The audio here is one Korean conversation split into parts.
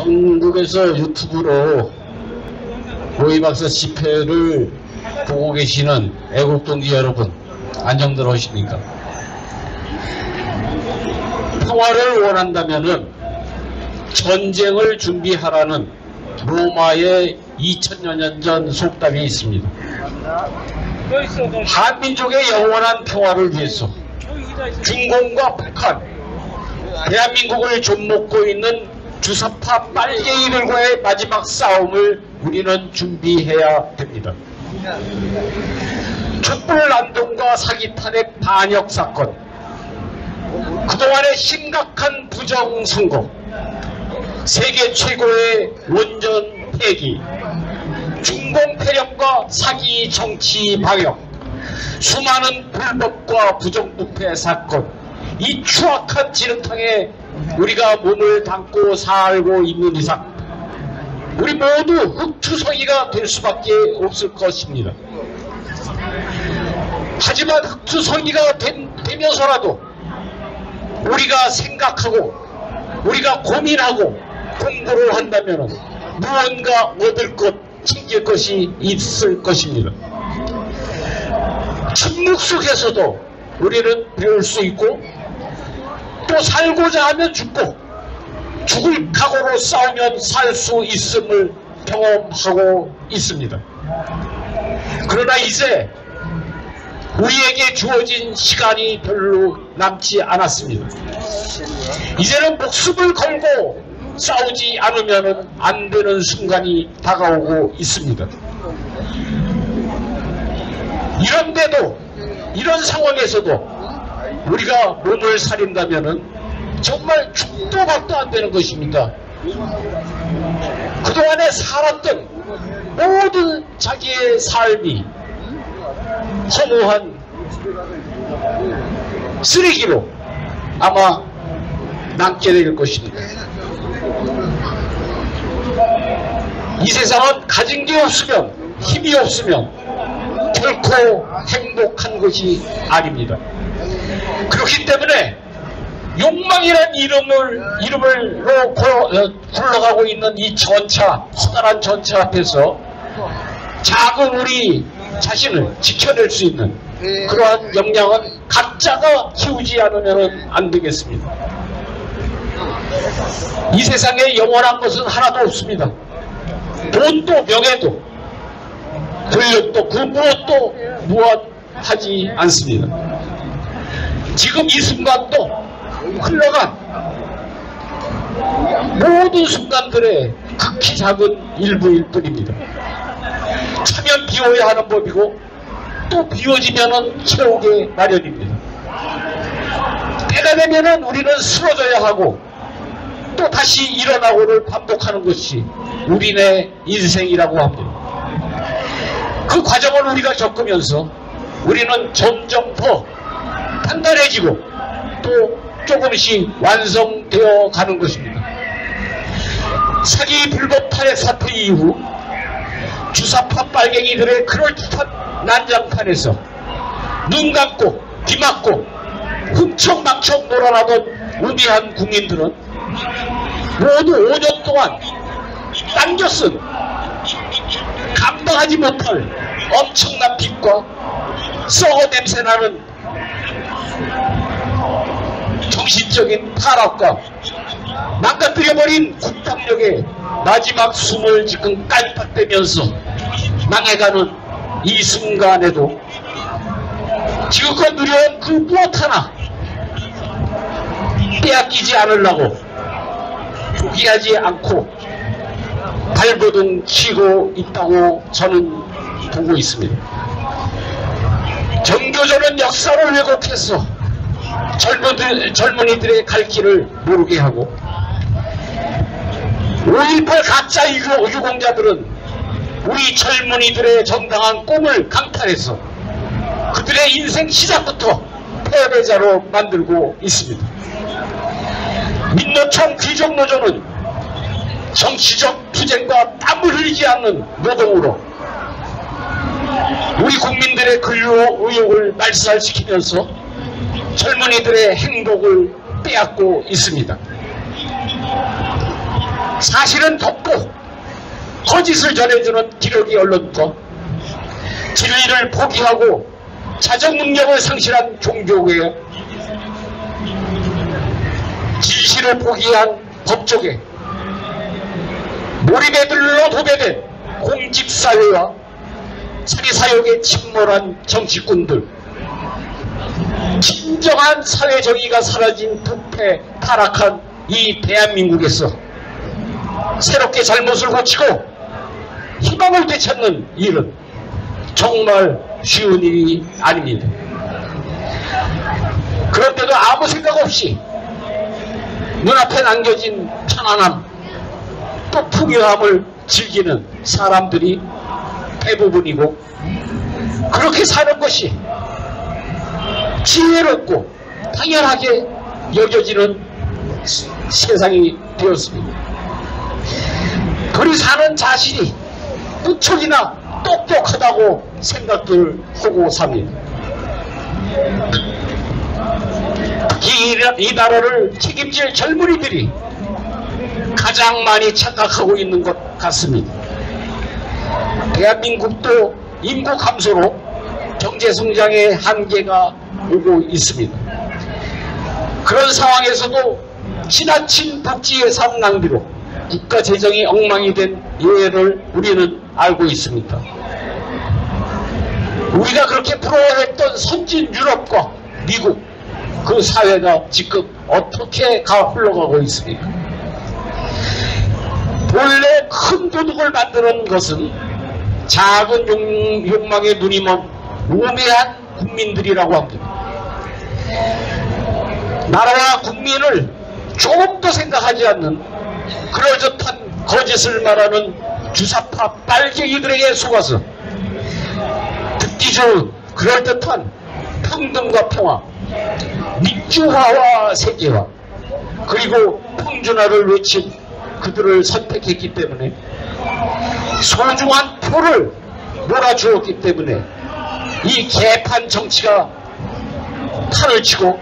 전국에서 유튜브로 로이박사 집회를 보고 계시는 애국동지 여러분, 안녕들 오십니까? 평화를 원한다면은 전쟁을 준비하라는 로마의 2000여 년 전 속담이 있습니다. 한민족의 영원한 평화를 위해서 중공과 북한, 대한민국을 좀먹고 있는 주사파 빨갱이들과의 마지막 싸움을 우리는 준비해야 됩니다. 촛불난동과 사기탄핵 반역 사건, 그동안의 심각한 부정선거, 세계 최고의 원전 폐기, 중공 폐렴과 사기 정치 방역, 수많은 불법과 부정부패 사건, 이 추악한 진흙탕에 우리가 몸을 담고 살고 있는 이상 우리 모두 흑투성이가 될 수밖에 없을 것입니다. 하지만 흑투성이가 되면서라도 우리가 생각하고 우리가 고민하고 공부를 한다면 무언가 얻을 것, 챙길 것이 있을 것입니다. 침묵 속에서도 우리는 배울 수 있고 또 살고자 하면 죽고 죽을 각오로 싸우면 살 수 있음을 경험하고 있습니다. 그러나 이제 우리에게 주어진 시간이 별로 남지 않았습니다. 이제는 목숨을 걸고 싸우지 않으면 안 되는 순간이 다가오고 있습니다. 이런데도, 이런 상황에서도 우리가 몸을 사린다면은 정말 죽도 밥도 안 되는 것입니다. 그동안에 살았던 모든 자기의 삶이 허무한 쓰레기로 아마 남게 될 것입니다. 이 세상은 가진 게 없으면, 힘이 없으면 결코 행복한 것이 아닙니다. 그렇기 때문에 욕망이란 이름으로 굴러가고 있는 이 전차, 커다란 전차 앞에서 작은 우리 자신을 지켜낼 수 있는 그러한 역량은 각자가 키우지 않으면 안 되겠습니다. 이 세상에 영원한 것은 하나도 없습니다. 돈도 명예도 권력도 그 무엇도 무한하지 않습니다. 지금 이 순간도 흘러간 모든 순간들의 극히 작은 일부일 뿐입니다. 차면 비워야 하는 법이고 또 비워지면은 채우게 마련입니다. 때가 되면은 우리는 쓰러져야 하고 또 다시 일어나고를 반복하는 것이 우리네 인생이라고 합니다. 그 과정을 우리가 겪으면서 우리는 점점 더 단단해지고 또 조금씩 완성되어 가는 것입니다. 사기 불법 탄핵 사태 이후 주사파 빨갱이들의 그럴듯한 난장판에서 눈 감고 귀 막고 훔청망청 놀아나던 우매한 국민들은 모두 5년 동안 남겨 쓴 감당하지 못할 엄청난 빚과 썩어 냄새나는 정신적인 타락과 망가뜨려버린 국방력의 마지막 숨을 지금 깔딱대면서 망해가는 이 순간에도 지금껏 누려온 그 무엇 하나 빼앗기지 않으려고 포기하지 않고 발버둥 치고 있다고 저는 보고 있습니다. 정교조는 역사를 왜곡해서 젊은이들의 갈 길을 모르게 하고 5.18 가짜 유공자들은 우리 젊은이들의 정당한 꿈을 강탈해서 그들의 인생 시작부터 패배자로 만들고 있습니다. 민노총 귀족노조는 정치적 투쟁과 땀을 흘리지 않는 노동으로 우리 국민들의 근로 의욕을 말살시키면서 젊은이들의 행복을 빼앗고 있습니다. 사실은 덮고 거짓을 전해주는 기러기 언론과 진리를 포기하고 자정 능력을 상실한 종교계, 진실을 포기한 법조계, 몰입에 들러 도배된 공직사회와 사리사욕에 침몰한 정치꾼들, 진정한 사회정의가 사라진 부패 타락한 이 대한민국에서 새롭게 잘못을 고치고 희망을 되찾는 일은 정말 쉬운 일이 아닙니다. 그런데도 아무 생각 없이 눈앞에 남겨진 편안함 또 풍요함을 즐기는 사람들이 대부분이고, 그렇게 사는 것이 지혜롭고 당연하게 여겨지는 세상이 되었습니다. 그리 사는 자신이 무척이나 똑똑하다고 생각들 하고 삽니다. 특히 이 나라를 책임질 젊은이들이 가장 많이 착각하고 있는 것 같습니다. 대한민국도 인구 감소로 경제성장의 한계가 오고 있습니다. 그런 상황에서도 지나친 복지 예산 낭비로 국가 재정이 엉망이 된 예를 우리는 알고 있습니다. 우리가 그렇게 부러워했던 선진 유럽과 미국, 그 사회가 지금 어떻게 흘러가고 있습니까? 본래 큰 도둑을 만드는 것은 작은 욕망에 눈이 먼 우매한 국민들이라고 합니다. 나라와 국민을 조금 더 생각하지 않는 그럴듯한 거짓을 말하는 주사파 빨갱이들에게 속아서 듣기 좋은 그럴듯한 평등과 평화, 민주화와 세계화, 그리고 평준화를 외친 그들을 선택했기 때문에, 소중한 표를 몰아주었기 때문에 이 개판 정치가 판을 치고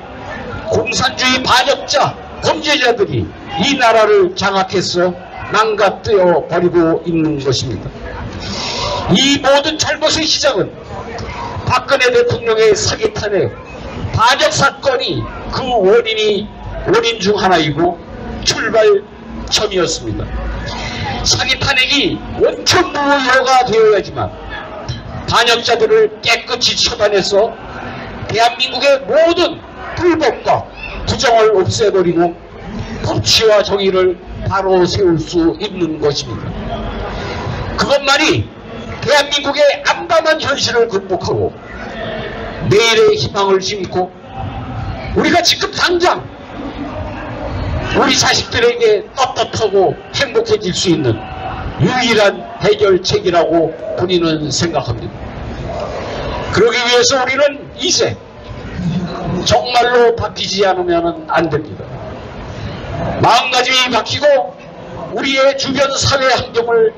공산주의 반역자, 범죄자들이 이 나라를 장악해서 망가뜨려 버리고 있는 것입니다. 이 모든 잘못의 시작은 박근혜 대통령의 사기 탄핵, 반역 사건이 그 원인 중 하나이고 출발점이었습니다. 사기 탄핵이 원천 무효가 되어야지만 반역자들을 깨끗이 처단해서 대한민국의 모든 불법과 부정을 없애버리고 법치와 정의를 바로 세울 수 있는 것입니다. 그것만이 대한민국의 암담한 현실을 극복하고 내일의 희망을 심고 우리가 지금 당장 우리 자식들에게 떳떳하고 행복해질 수 있는 유일한 해결책이라고 본인은 생각합니다. 그러기 위해서 우리는 이제 정말로 바뀌지 않으면 안 됩니다. 마음가짐이 바뀌고 우리의 주변 사회 환경을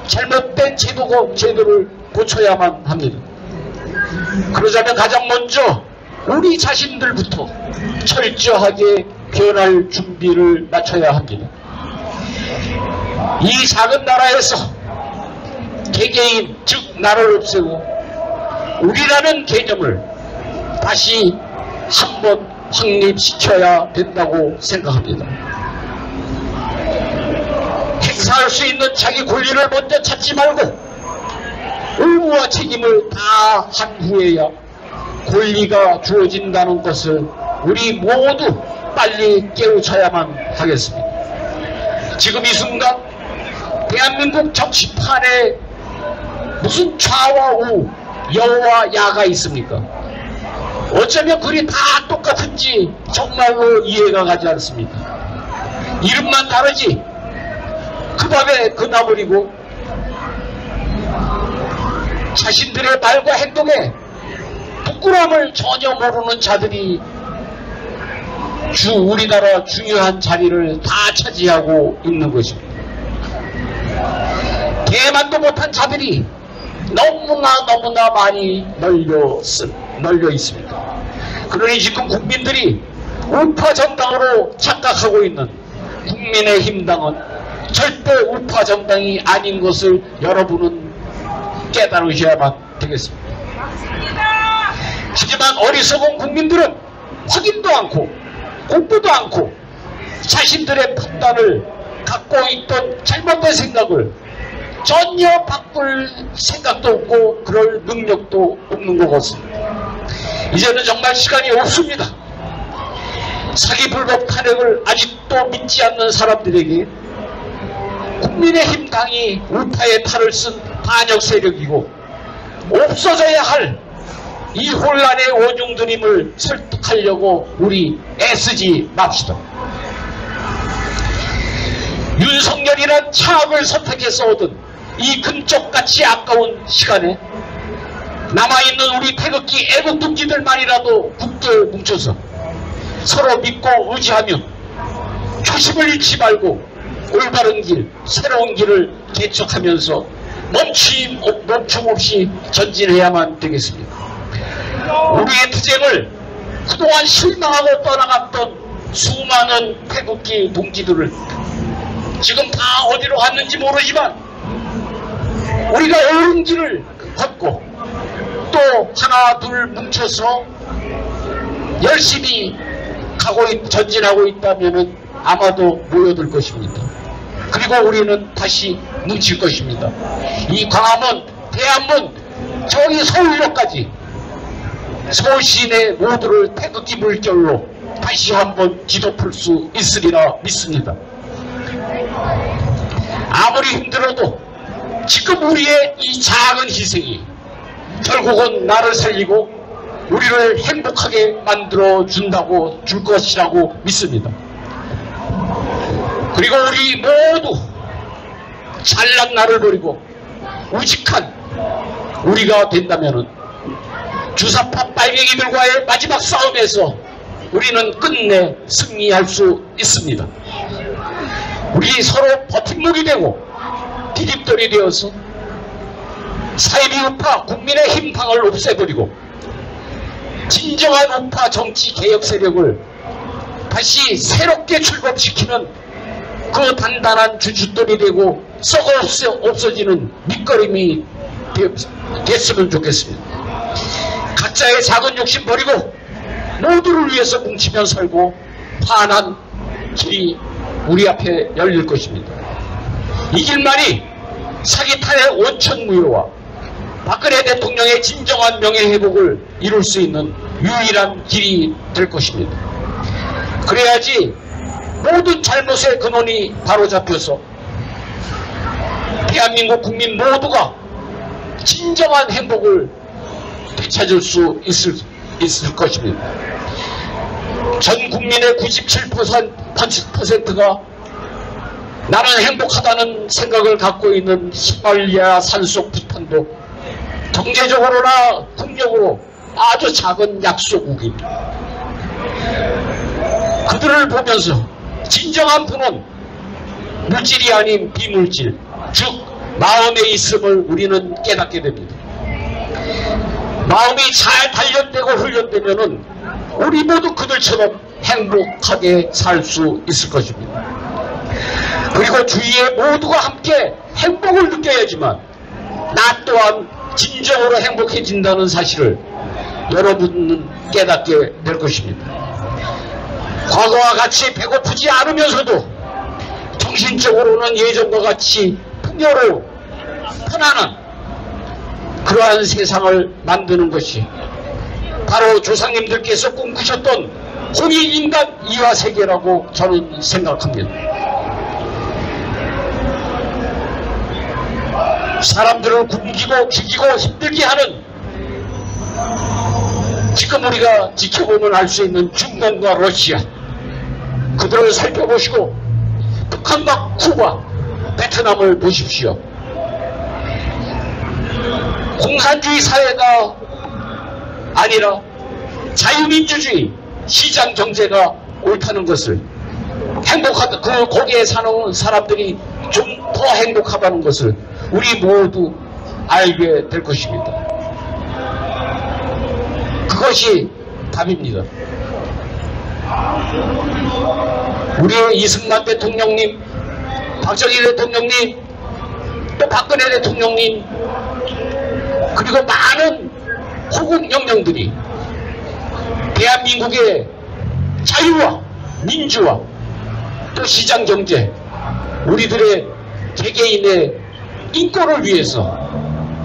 잘못된 제도를 고쳐야만 합니다. 그러자면 가장 먼저 우리 자신들부터 철저하게 변할 준비를 마쳐야 합니다. 이 작은 나라에서 개개인, 즉 나를 없애고 우리라는 개념을 다시 한번 확립시켜야 된다고 생각합니다. 행사할 수 있는 자기 권리를 먼저 찾지 말고 의무와 책임을 다 한 후에야 권리가 주어진다는 것을 우리 모두 빨리 깨우쳐야만 하겠습니다. 지금 이 순간 대한민국 정치판에 무슨 좌와 우, 여와 야가 있습니까? 어쩌면 그리 다 똑같은지 정말로 이해가 가지 않습니다. 이름만 다르지 그 밥에 그 나물이고 자신들의 말과 행동에 부끄러움을 전혀 모르는 자들이 우리나라 중요한 자리를 다 차지하고 있는 것입니다. 대만도 못한 자들이 너무나 많이 널려 있습니다. 그러니 지금 국민들이 우파 정당으로 착각하고 있는 국민의힘당은 절대 우파 정당이 아닌 것을 여러분은 깨달으셔야만 되겠습니다. 하지만 어리석은 국민들은 확인도 않고 공부도 않고 자신들의 판단을 갖고 있던 잘못된 생각을 전혀 바꿀 생각도 없고 그럴 능력도 없는 것 같습니다. 이제는 정말 시간이 없습니다. 사기 불법 탄핵을 아직도 믿지 않는 사람들에게 국민의힘 당이 우파의 탈을 쓴 반역 세력이고 없어져야 할 이 혼란의 원흉들임을 설득하려고 우리 애쓰지 맙시다. 윤석열이란 차악을 선택해서 얻은 이 금쪽같이 아까운 시간에 남아있는 우리 태극기 애국둥지들만이라도 굳게 뭉쳐서 서로 믿고 의지하며 초심을 잃지 말고 올바른 길, 새로운 길을 개척하면서 멈춤 없이 전진해야만 되겠습니다. 우리의 투쟁을 그동안 실망하고 떠나갔던 수많은 태극기 동지들을 지금 다 어디로 갔는지 모르지만 우리가 옳은 길을 걷고 또 하나 둘 뭉쳐서 열심히 전진하고 있다면 아마도 모여들 것입니다. 그리고 우리는 다시 뭉칠 것입니다. 이 광화문, 대한문, 저기 서울역까지 서울 시내 모두를 태극기 물결로 다시 한번 뒤덮을 수 있으리라 믿습니다. 아무리 힘들어도 지금 우리의 이 작은 희생이 결국은 나를 살리고 우리를 행복하게 만들어 준다고 줄 것이라고 믿습니다. 그리고 우리 모두 잘난 나를 버리고 우직한 우리가 된다면은 주사파 빨갱이들과의 마지막 싸움에서 우리는 끝내 승리할 수 있습니다. 우리 서로 버팀목이 되고 디딤돌이 되어서 사이비 우파 국민의힘 당을 없애버리고 진정한 우파 정치 개혁 세력을 다시 새롭게 출범시키는 그 단단한 주춧돌이 되고 썩어 없어지는 밑거름이 됐으면 좋겠습니다. 각자의 작은 욕심 버리고 모두를 위해서 뭉치며 살고 환한 길이 우리 앞에 열릴 것입니다. 이 길만이 사기 탄핵 원천무효와 박근혜 대통령의 진정한 명예회복을 이룰 수 있는 유일한 길이 될 것입니다. 그래야지 모든 잘못의 근원이 바로잡혀서 대한민국 국민 모두가 진정한 행복을 되찾을 수 있을 것입니다. 전 국민의 97%가 나는 행복하다는 생각을 갖고 있는 히말라야 산속 부탄도 경제적으로나 국력으로 아주 작은 약소국입니다. 그들을 보면서 진정한 분은 물질이 아닌 비물질, 즉 마음에 있음을 우리는 깨닫게 됩니다. 마음이 잘 단련되고 훈련되면은 우리 모두 그들처럼 행복하게 살 수 있을 것입니다. 그리고 주위의 모두가 함께 행복을 느껴야지만 나 또한 진정으로 행복해진다는 사실을 여러분은 깨닫게 될 것입니다. 과거와 같이 배고프지 않으면서도 정신적으로는 예전과 같이 풍요로워 편안한 그러한 세상을 만드는 것이 바로 조상님들께서 꿈꾸셨던 홍익인간 이화세계라고 저는 생각합니다. 사람들을 굶기고 죽이고 힘들게 하는 지금 우리가 지켜보면 알 수 있는 중동과 러시아, 그들을 살펴보시고 북한과 쿠바, 베트남을 보십시오. 공산주의 사회가 아니라 자유민주주의 시장 경제가 옳다는 것을 거기에 사는 사람들이 좀 더 행복하다는 것을 우리 모두 알게 될 것입니다. 그것이 답입니다. 우리의 이승만 대통령님 박정희 대통령님, 또 박근혜 대통령님, 그리고 많은 호국 영령들이 대한민국의 자유와 민주와 또 시장경제, 우리들의 개개인의 인권을 위해서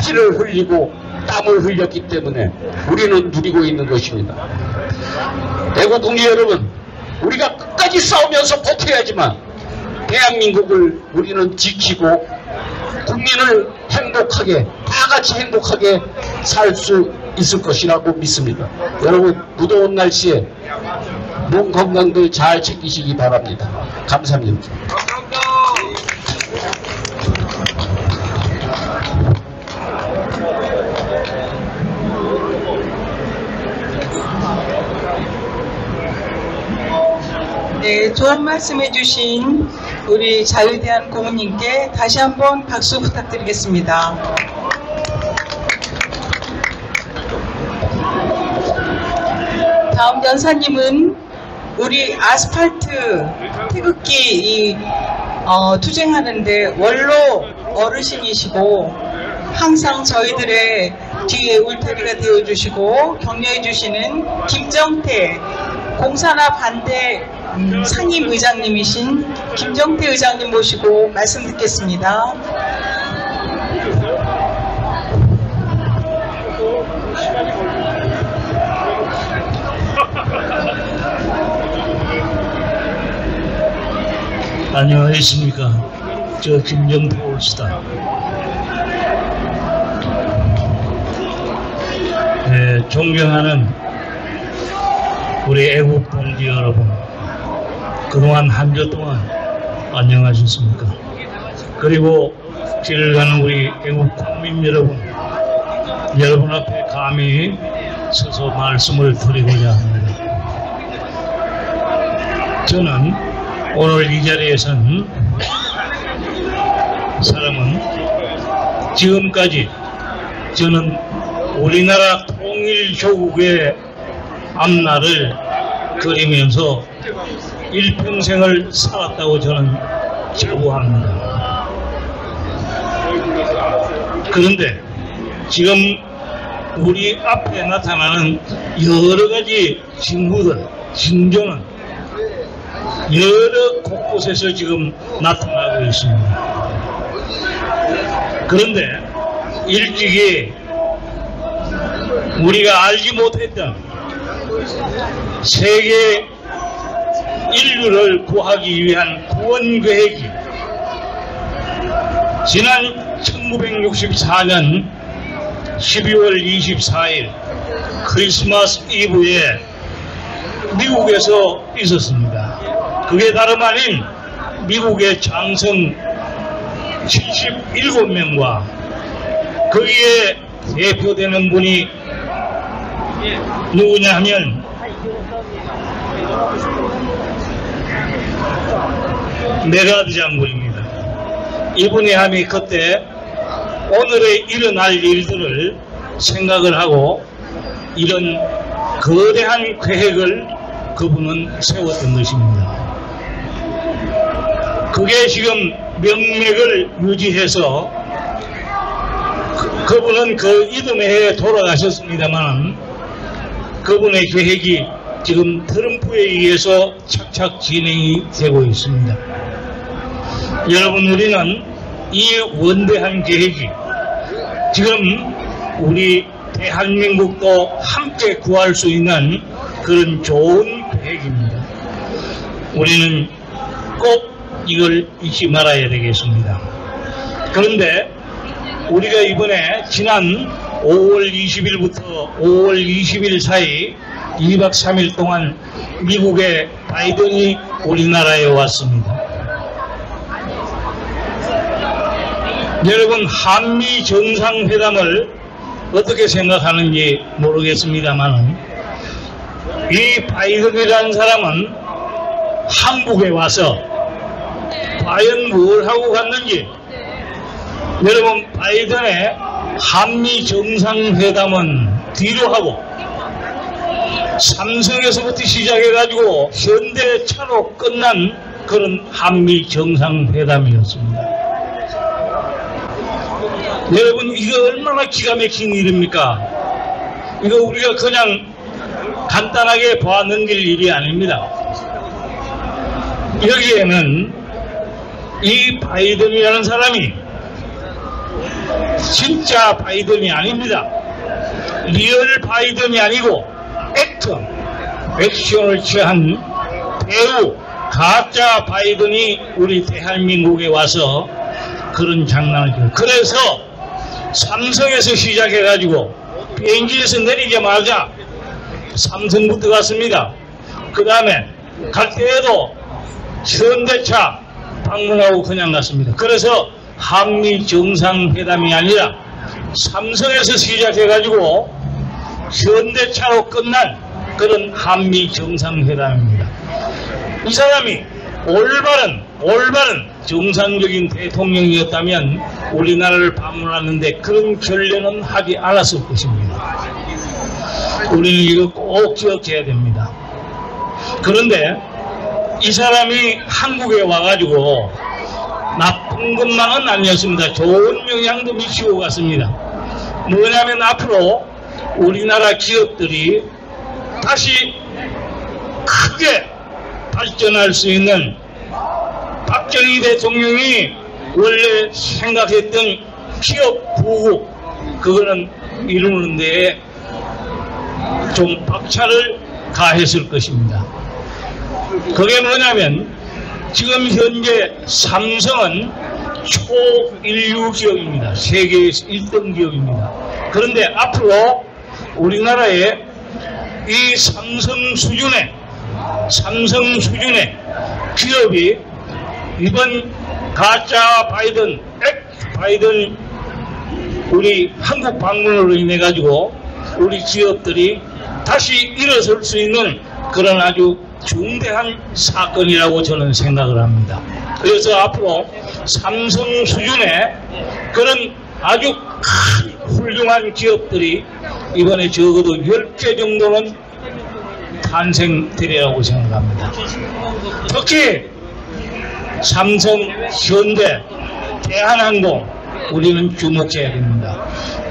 피를 흘리고 땀을 흘렸기 때문에 우리는 누리고 있는 것입니다. 애국국민 여러분, 우리가 끝까지 싸우면서 버텨야지만 대한민국을 우리는 지키고 국민을 행복하게, 다 같이 행복하게 살 수 있을 것이라고 믿습니다. 여러분, 무더운 날씨에 몸 건강들 잘 챙기시기 바랍니다. 감사합니다. 네, 좋은 말씀 해주신 우리 자유대한 고모님께 다시 한번 박수 부탁드리겠습니다. 다음 연사님은 우리 아스팔트 태극기 투쟁하는데 원로 어르신이시고 항상 저희들의 뒤에 울타리가 되어주시고 격려해주시는 김정태 공산화 반대 상임 의장님이신 김정태 의장님 모시고 말씀 듣겠습니다. 안녕하십니까. 저 김정태 올스타. 네, 존경하는 우리 애국 동지 여러분, 그동안 한 주 동안 안녕하셨습니까? 그리고 길을 가는 우리 애국 국민 여러분, 여러분 앞에 감히 서서 말씀을 드리고자 합니다. 저는 오늘 이 자리에 선 사람은 지금까지 저는 우리나라 통일조국의 앞날을 그리면서 일평생을 살았다고 저는 자부합니다. 그런데 지금 우리 앞에 나타나는 여러 가지 징후들, 징조는 여러 곳곳에서 지금 나타나고 있습니다. 그런데 일찍이 우리가 알지 못했던 세계 인류를 구하기 위한 구원계획이 지난 1964년 12월 24일 크리스마스 이브에 미국에서 있었습니다. 그게 다름 아닌 미국의 장성 77명과 거기에 대표되는 분이 누구냐 하면 메가드 장군입니다. 이분이 함이 그때 오늘의 일어날 일들을 생각을 하고 이런 거대한 계획을 그분은 세웠던 것입니다. 그게 지금 명맥을 유지해서 그분은 그 이듬해 해에 돌아가셨습니다만 그분의 계획이 지금 트럼프에 의해서 착착 진행이 되고 있습니다. 여러분, 우리는 이 원대한 계획이 지금 우리 대한민국도 함께 구할 수 있는 그런 좋은 계획입니다. 우리는 꼭 이걸 잊지 말아야 되겠습니다. 그런데 우리가 이번에 지난 5월 20일부터 5월 20일 사이 2박 3일 동안 미국의 바이든이 우리나라에 왔습니다. 여러분, 한미 정상회담을 어떻게 생각하는지 모르겠습니다만 이 바이든이라는 사람은 한국에 와서 과연 뭘 하고 갔는지, 여러분, 바이든의 한미 정상회담은 뒤로 하고 삼성에서부터 시작해가지고 현대차로 끝난 그런 한미 정상회담이었습니다. 여러분, 이거 얼마나 기가 막힌 일입니까? 이거 우리가 그냥 간단하게 봐 넘길 일이 아닙니다. 여기에는 이 바이든이라는 사람이 진짜 바이든이 아닙니다. 리얼 바이든이 아니고 액션을 취한 배우 가짜 바이든이 우리 대한민국에 와서 그런 장난을 쳐요. 그래서 삼성에서 시작해가지고 비행기에서 내리자마자 삼성부터 갔습니다. 그 다음에 갈 때에도 현대차 방문하고 그냥 갔습니다. 그래서 한미 정상회담이 아니라 삼성에서 시작해가지고 현대차로 끝난 그런 한미 정상회담입니다. 이 사람이 올바른 정상적인 대통령이었다면 우리나라를 방문하는데 그런 결례는 하지 않았을 것입니다. 우리는 이거 꼭 기억해야 됩니다. 그런데 이 사람이 한국에 와가지고 나쁜 것만은 아니었습니다. 좋은 영향도 미치고 갔습니다. 뭐냐면 앞으로 우리나라 기업들이 다시 크게 발전할 수 있는 박정희 대통령이 원래 생각했던 기업 부국, 그거는 이루는 데에 좀 박차를 가했을 것입니다. 그게 뭐냐면 지금 현재 삼성은 초인류 기업입니다. 세계에서 1등 기업입니다. 그런데 앞으로 우리나라에 이 삼성 수준의 기업이 이번 가짜 바이든 우리 한국 방문으로 인해 가지고 우리 기업들이 다시 일어설 수 있는 그런 아주 중대한 사건이라고 저는 생각을 합니다. 그래서 앞으로 삼성 수준의 그런 아주 큰 훌륭한 기업들이 이번에 적어도 10개 정도는 탄생되리라고 생각합니다. 특히 삼성, 현대, 대한항공 우리는 주목해야 됩니다.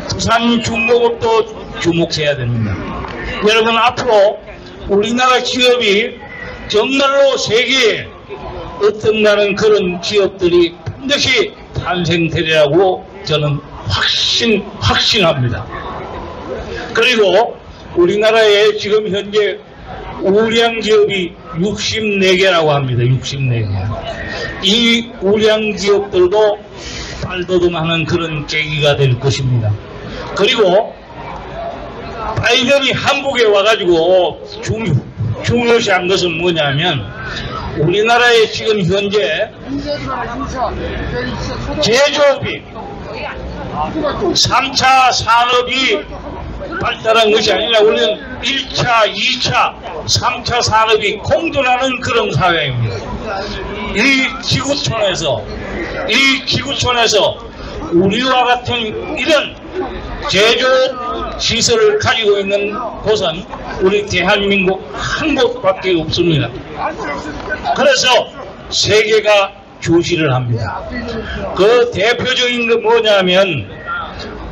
두산중공업도 주목해야 됩니다. 여러분, 앞으로 우리나라 기업이 정말로 세계에 어떤 날은 그런 기업들이 반드시 탄생되리라고 저는 확신합니다. 그리고 우리나라에 지금 현재 우량 기업이 64개라고 합니다. 64개. 이 우량 기업들도 발돋움하는 그런 계기가 될 것입니다. 그리고 바이든이 한국에 와가지고 중요시한 것은 뭐냐면 우리나라에 지금 현재 제조업이 3차 산업이 발달한 것이 아니라 우리는 1차, 2차, 3차 산업이 공존하는 그런 사회입니다. 이 지구촌에서 우리와 같은 이런 제조업 시설을 가지고 있는 곳은 우리 대한민국 한 곳밖에 없습니다. 그래서 세계가 주시를 합니다. 그 대표적인 게 뭐냐면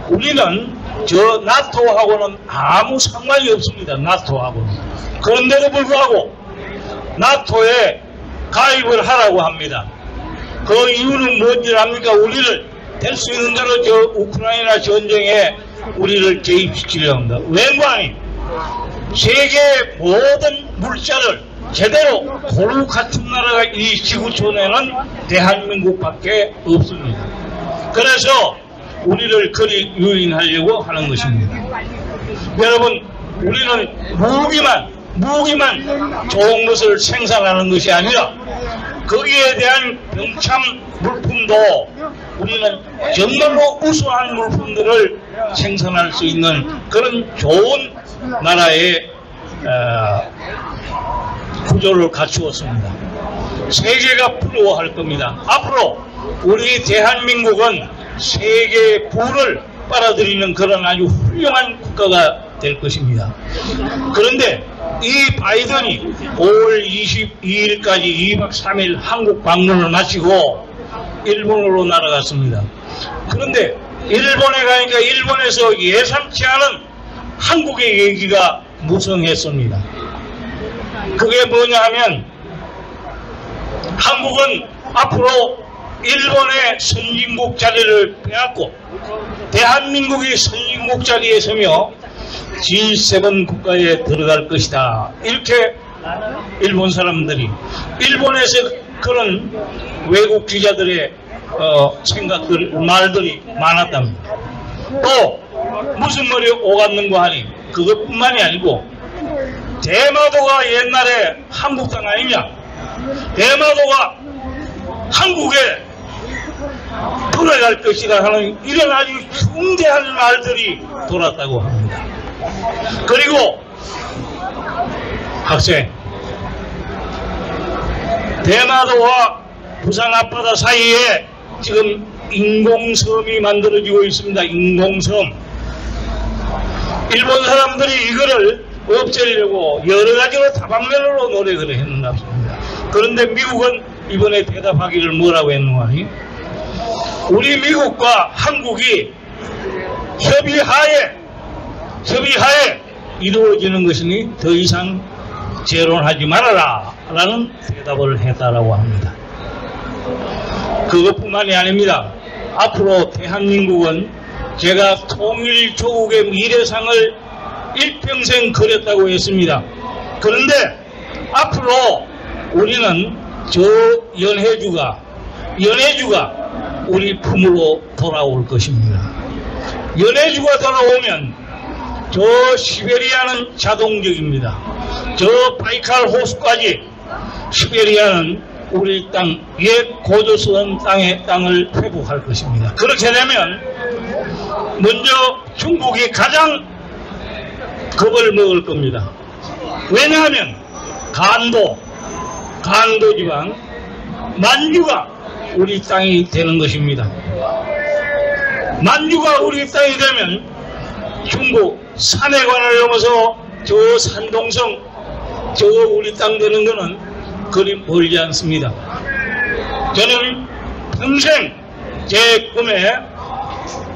우리는 저 나토하고는 아무 상관이 없습니다. 나토하고는. 그런데도 불구하고 나토에 가입을 하라고 합니다. 그 이유는 뭔지 압니까? 우리를 될 수 있는 대로 저 우크라이나 전쟁에 우리를 개입시키려 합니다. 웬만히 세계 모든 물자를 제대로 고루 같은 나라가 이 지구촌에는 대한민국밖에 없습니다. 그래서 우리를 그리 유인하려고 하는 것입니다. 여러분, 우리는 무기만 좋은 것을 생산하는 것이 아니라 거기에 대한 병참 물품도 우리는 정말로 우수한 물품들을 생산할 수 있는 그런 좋은 나라의 구조를 갖추었습니다. 세계가 부러워할 겁니다. 앞으로 우리 대한민국은 세계 부를 빨아들이는 그런 아주 훌륭한 국가가 될 것입니다. 그런데 이 바이든이 5월 22일까지 2박 3일 한국 방문을 마치고 일본으로 날아갔습니다. 그런데 일본에 가니까 일본에서 예상치 않은 한국의 얘기가 무성했습니다. 그게 뭐냐 하면 한국은 앞으로 일본의 선진국 자리를 빼앗고 대한민국이 선진국 자리에 서며 G7 국가에 들어갈 것이다. 이렇게 일본 사람들이, 일본에서 그런 외국 기자들의 생각들, 말들이 많았답니다. 또 무슨 말이 오갔는가 하니 그것뿐만이 아니고 대마도가 옛날에 한국 땅 아니냐, 대마도가 한국에 돌아갈 것이다 하는 이런 아주 중대한 말들이 돌았다고 합니다. 그리고 학생, 대마도와 부산 앞바다 사이에 지금 인공섬이 만들어지고 있습니다. 인공섬. 일본 사람들이 이거를 없애려고 여러 가지로 다방면으로 노력을 했는가 합니다. 그런데 미국은 이번에 대답하기를 뭐라고 했는가 하니, 우리 미국과 한국이 협의하에 이루어지는 것이니 더 이상 재론하지 말아라 라는 대답을 했다라고 합니다. 그것뿐만이 아닙니다. 앞으로 대한민국은 제가 통일조국의 미래상을 일평생 그렸다고 했습니다. 그런데 앞으로 우리는 저 연해주가 우리 품으로 돌아올 것입니다. 연해주가 돌아오면 저 시베리아는 자동적입니다. 저 바이칼 호수까지 시베리아는 우리 땅, 옛 고조선 땅의 땅을 회복할 것입니다. 그렇게 되면 먼저 중국이 가장 겁을 먹을 겁니다. 왜냐하면 간도 지방 만주가 우리 땅이 되는 것입니다. 만주가 우리 땅이 되면 중국 산해관을 넘어서 저 산동성 저 우리 땅 되는 것은 그리 멀지 않습니다. 저는 평생 제 꿈에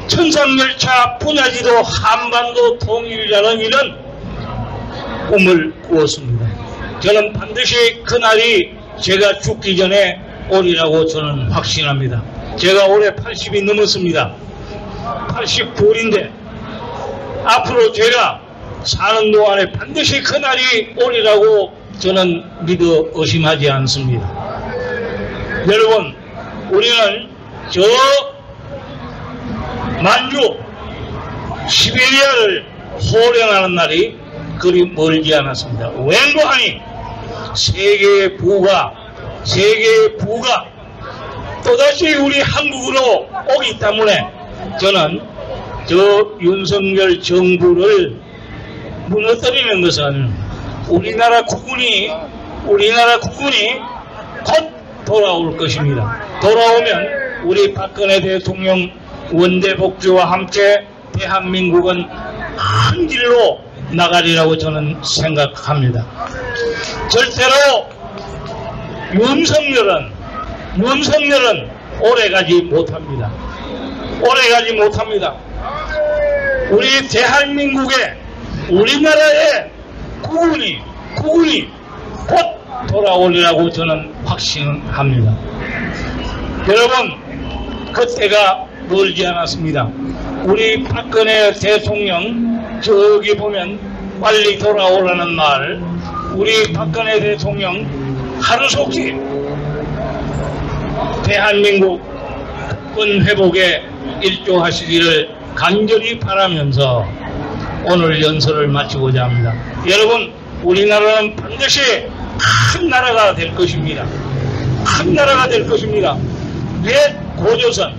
천상열차 분야지도 한반도 통일이라는 이런 꿈을 꾸었습니다. 저는 반드시 그날이 제가 죽기 전에 오리라고 저는 확신합니다. 제가 올해 80이 넘었습니다. 89인데 앞으로 제가 사는 동안에 반드시 그날이 오리라고 저는 믿어 의심하지 않습니다. 여러분, 우리는 저 만주 시베리아를 호령하는 날이 그리 멀지 않았습니다. 웬고하니 세계의 부가 또다시 우리 한국으로 오기 때문에 저는 저 윤석열 정부를 무너뜨리는 것은 우리나라 국군이 곧 돌아올 것입니다. 돌아오면 우리 박근혜 대통령 원대복주와 함께 대한민국은 한 길로 나가리라고 저는 생각합니다. 절대로 윤석열은 오래가지 못합니다. 우리 대한민국에 우리나라의 국군이 곧 돌아오리라고 저는 확신합니다. 여러분, 그때가 멀지 않았습니다. 우리 박근혜 대통령 저기 보면 빨리 돌아오라는 말, 우리 박근혜 대통령 하루속히 대한민국 국군 회복에 일조하시기를 간절히 바라면서 오늘 연설을 마치고자 합니다. 여러분, 우리나라는 반드시 큰 나라가 될 것입니다. 옛 고조선,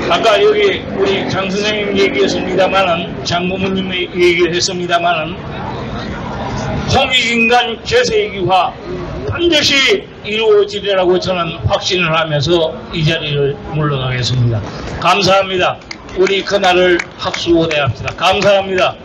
아까 여기 우리 장 선생님 얘기했습니다마는, 장고모님이 얘기를 했습니다마는, 홍익인간 재세기화 반드시 이루어지리라고 저는 확신을 하면서 이 자리를 물러가겠습니다. 감사합니다. 우리 그날을 학수고대합시다. 감사합니다.